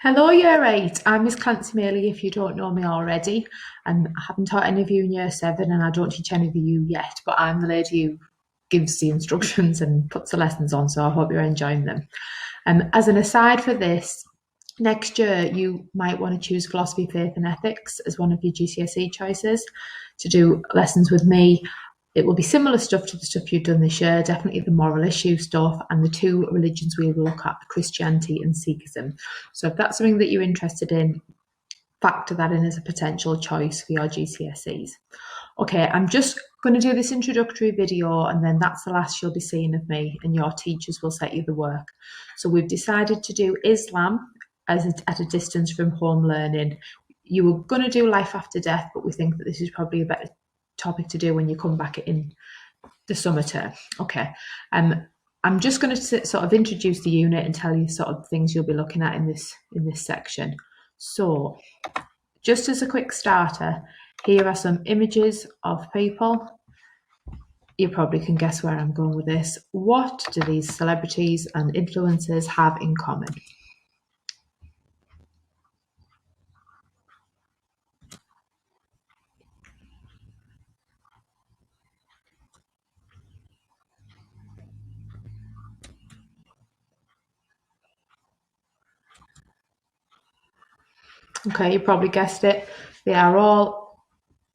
Hello, Year 8. I'm Miss Clancey-Maley if you don't know me already. And I haven't taught any of you in Year 7 and I don't teach any of you yet, but I'm the lady who gives the instructions and puts the lessons on, so I hope you're enjoying them. As an aside for this, next year you might want to choose philosophy, faith and ethics as one of your GCSE choices to do lessons with me. It will be similar stuff to the stuff you've done this year, definitely the moral issue stuff, and the two religions we will look at, Christianity and Sikhism. So if that's something that you're interested in, factor that in as a potential choice for your GCSEs. Okay, I'm just going to do this introductory video and then that's the last you'll be seeing of me, and your teachers will set you the work. So we've decided to do Islam at a distance from home learning. You were going to do life after death, but we think that this is probably a better topic to do when you come back in the summer term. Okay, I'm just going to sort of introduce the unit and tell you sort of things you'll be looking at in this section. So just as a quick starter, here are some images of people. You probably can guess where I'm going with this. What do these celebrities and influencers have in common? Okay, you probably guessed it. They are all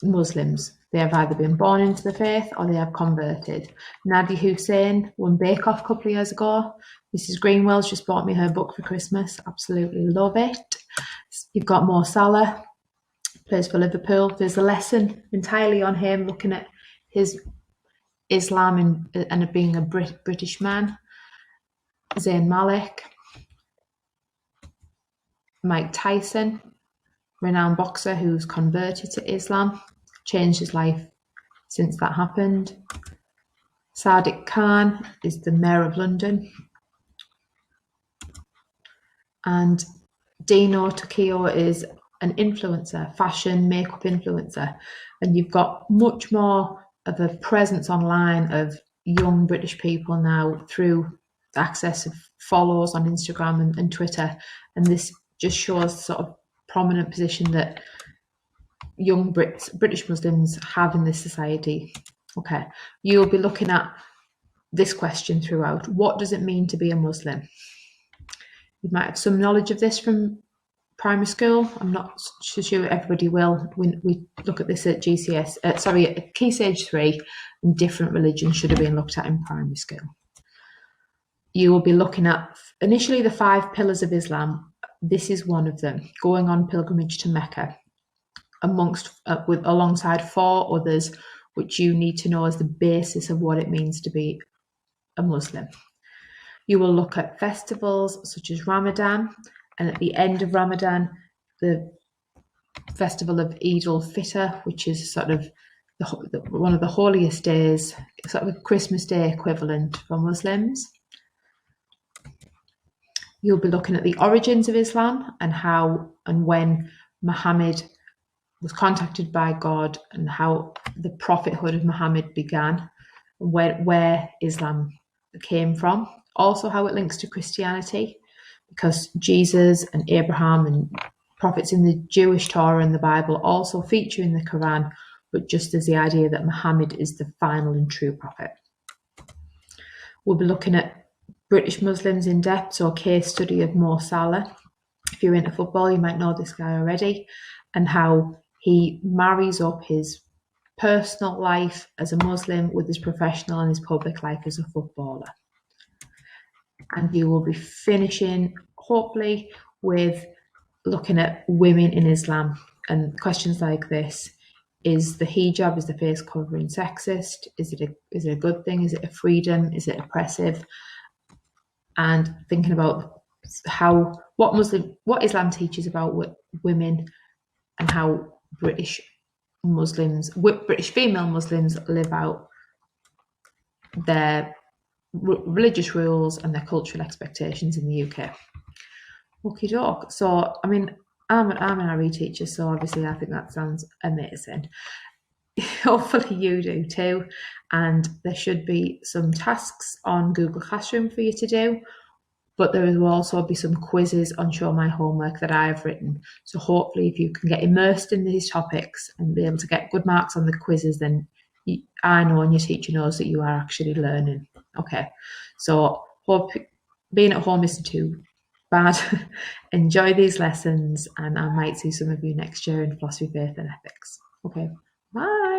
Muslims. They have either been born into the faith or they have converted. Nadia Hussein won Bake Off a couple of years ago. Mrs. Greenwell's just bought me her book for Christmas. Absolutely love it. You've got Mo Salah, plays for Liverpool. There's a lesson entirely on him, looking at his Islam and being a British man. Zayn Malik, Mike Tyson, renowned boxer who's converted to Islam, changed his life since that happened. Sadiq Khan is the Mayor of London. And Dino Tokyo is an influencer, fashion, makeup influencer. And you've got much more of a presence online of young British people now through the access of follows on Instagram and Twitter. And this just shows the sort of prominent position that young British Muslims have in this society. Okay, you'll be looking at this question throughout. What does it mean to be a Muslim? You might have some knowledge of this from primary school. I'm not sure everybody will. We look at this at at Key Stage 3, and different religions should have been looked at in primary school. You will be looking at initially the 5 pillars of Islam. This is one of them, going on pilgrimage to Mecca, alongside 4 others, which you need to know as the basis of what it means to be a Muslim. You will look at festivals such as Ramadan, and at the end of Ramadan, the festival of Eid al-Fitr, which is sort of one of the holiest days, sort of a Christmas Day equivalent for Muslims. You'll be looking at the origins of Islam and how and when Muhammad was contacted by God and how the prophethood of Muhammad began, where Islam came from. Also how it links to Christianity, because Jesus and Abraham and prophets in the Jewish Torah and the Bible also feature in the Quran, but just as the idea that Muhammad is the final and true prophet. We'll be looking at British Muslims in depth, so a case study of Mo Salah. If you're into football, you might know this guy already, and how he marries up his personal life as a Muslim with his professional and his public life as a footballer. And you will be finishing, hopefully, with looking at women in Islam and questions like this. Is the hijab, is the face covering sexist? Is it a good thing? Is it a freedom? Is it oppressive? And thinking about what Islam teaches about women and how British female Muslims live out their religious rules and their cultural expectations in the UK. Okie doke. So, I mean, I'm an RE teacher, so obviously I think that sounds amazing. Hopefully you do too. And there should be some tasks on Google Classroom for you to do. but there will also be some quizzes on Show My Homework that I've written. So hopefully if you can get immersed in these topics and be able to get good marks on the quizzes, then I know and your teacher knows that you are actually learning. Okay, so hope being at home isn't too bad. Enjoy these lessons, and I might see some of you next year in philosophy, faith and ethics. Okay, bye.